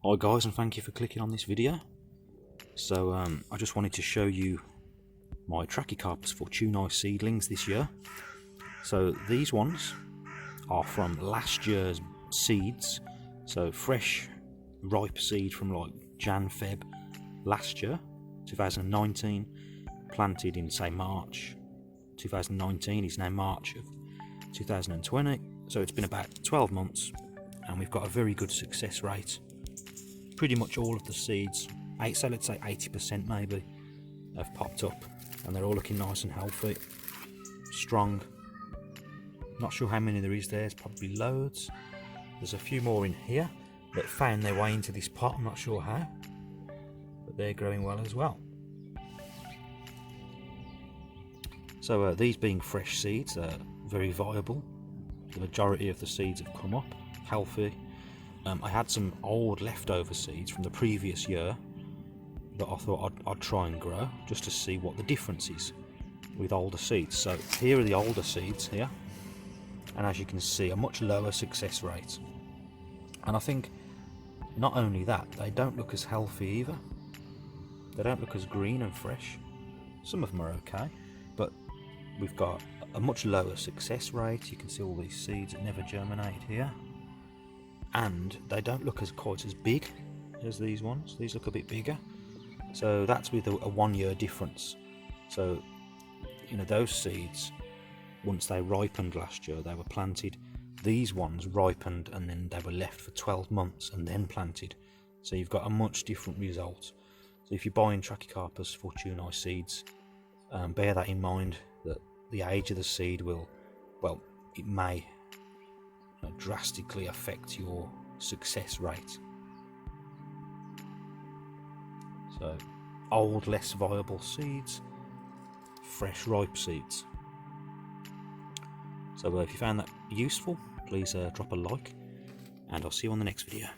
Hi guys, and thank you for clicking on this video. So I just wanted to show you my Trachycarpus Fortunei seedlings this year. So these ones are from last year's seeds, so fresh ripe seed from like Jan-Feb last year, 2019, planted in say March 2019. It's now March of 2020, so it's been about 12 months and we've got a very good success rate. Pretty much all of the seeds, so let's say 80% maybe, have popped up and they're all looking nice and healthy, strong. Not sure how many there is there, it's probably loads. There's a few more in here that found their way into this pot, I'm not sure how, but they're growing well as well. So these being fresh seeds are very viable. The majority of the seeds have come up healthy. I had some old leftover seeds from the previous year that I thought I'd try and grow just to see what the difference is with older seeds. So here are the older seeds here, and as you can see, a much lower success rate. And I think not only that, they don't look as healthy either. They don't look as green and fresh. Some of them are okay, but we've got a much lower success rate. You can see all these seeds that never germinate here. And they don't look quite as big as these ones. These look a bit bigger, so that's with a 1 year difference. So you know, those seeds, once they ripened last year, they were planted. These ones ripened and then they were left for 12 months and then planted, so you've got a much different result. So if you're buying Trachycarpus Fortunei seeds, bear that in mind, that the age of the seed will, well, it may drastically affect your success rate. So old, less viable seeds, fresh, ripe seeds. So if you found that useful, please drop a like, and I'll see you on the next video.